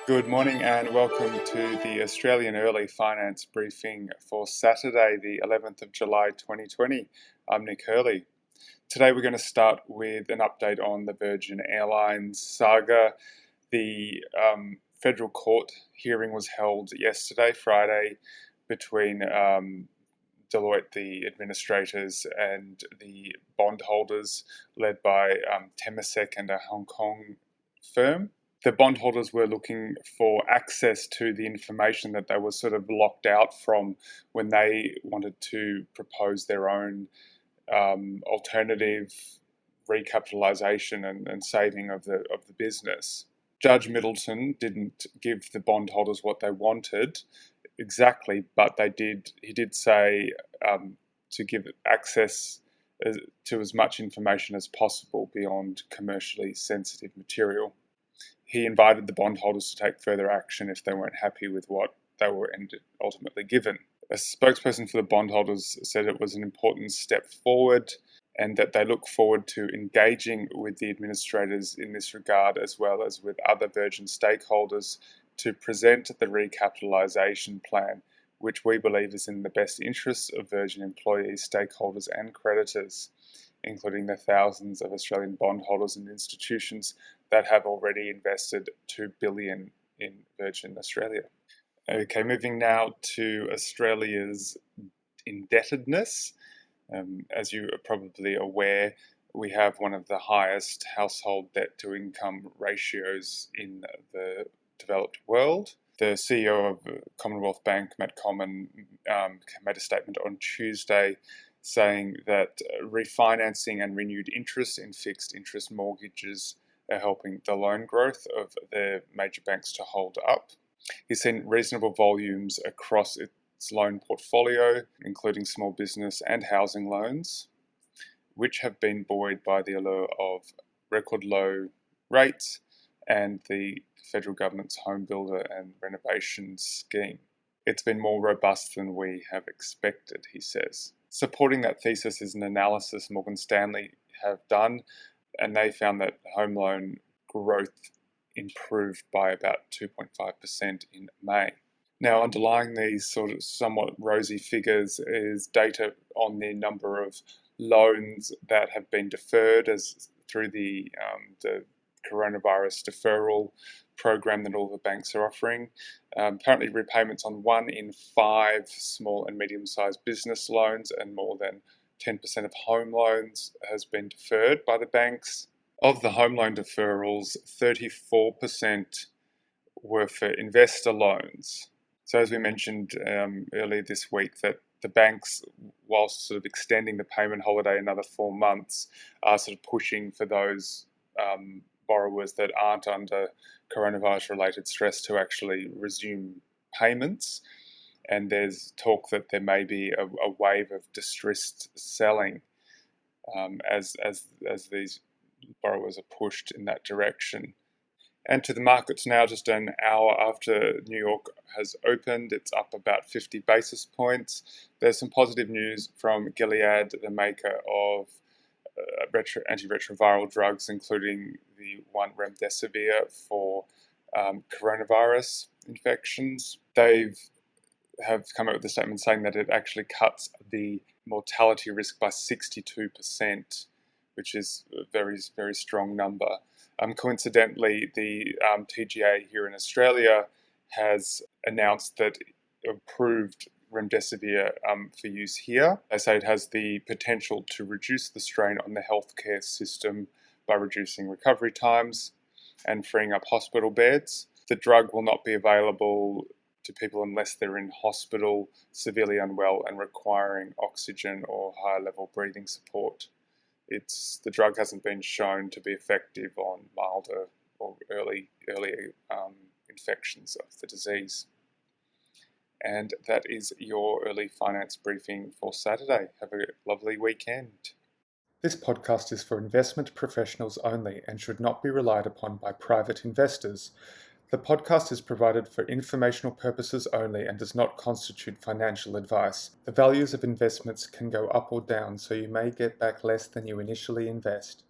Good morning and welcome to the Australian Early Finance Briefing for Saturday, the 11th of July 2020. I'm Nick Hurley. Today we're going to start with an update on the Virgin Airlines saga. The federal court hearing was held yesterday, Friday, between Deloitte, the administrators, and the bondholders led by Temasek and a Hong Kong firm. The bondholders were looking for access to the information that they were sort of locked out from when they wanted to propose their own alternative recapitalisation and saving of the business. Judge Middleton didn't give the bondholders what they wanted exactly, but he did say to give access to as much information as possible beyond commercially sensitive material. He invited the bondholders to take further action if they weren't happy with what they were ultimately given. A spokesperson for the bondholders said it was an important step forward and that they look forward to engaging with the administrators in this regard, as well as with other Virgin stakeholders, to present the recapitalisation plan, which we believe is in the best interests of Virgin employees, stakeholders and creditors, including the thousands of Australian bondholders and institutions that have already invested $2 billion in Virgin Australia. Okay, moving now to Australia's indebtedness. As you are probably aware, we have one of the highest household debt to income ratios in the developed world. The CEO of Commonwealth Bank, Matt Comyn, made a statement on Tuesday saying that refinancing and renewed interest in fixed interest mortgages are helping the loan growth of the major banks to hold up. He's seen reasonable volumes across its loan portfolio, including small business and housing loans, which have been buoyed by the allure of record low rates and the federal government's home builder and renovation scheme. It's been more robust than we have expected, he says. Supporting that thesis is an analysis Morgan Stanley have done, and they found that home loan growth improved by about 2.5% in May. Now, underlying these sort of somewhat rosy figures is data on the number of loans that have been deferred through the coronavirus deferral program that all the banks are offering. Currently, repayments on 1 in 5 small and medium-sized business loans and more than 10% of home loans has been deferred by the banks. Of the home loan deferrals, 34% were for investor loans. So as we mentioned earlier this week, that the banks, whilst sort of extending the payment holiday another 4 months, are sort of pushing for those borrowers that aren't under coronavirus-related stress to actually resume payments. And there's talk that there may be a wave of distressed selling as these borrowers are pushed in that direction. And to the markets now, just an hour after New York has opened, it's up about 50 basis points. There's some positive news from Gilead, the maker of antiretroviral drugs, including the one remdesivir for coronavirus infections. They have come up with a statement saying that it actually cuts the mortality risk by 62%, which is a very, very strong number. Coincidentally, the TGA here in Australia has announced that it approved remdesivir for use here. They say it has the potential to reduce the strain on the healthcare system by reducing recovery times and freeing up hospital beds. The drug will not be available to people unless they're in hospital, severely unwell and requiring oxygen or higher level breathing support. The drug hasn't been shown to be effective on milder or early infections of the disease. And that is your early finance briefing for Saturday. Have a lovely weekend. This podcast is for investment professionals only and should not be relied upon by private investors. The podcast is provided for informational purposes only and does not constitute financial advice. The values of investments can go up or down, so you may get back less than you initially invest.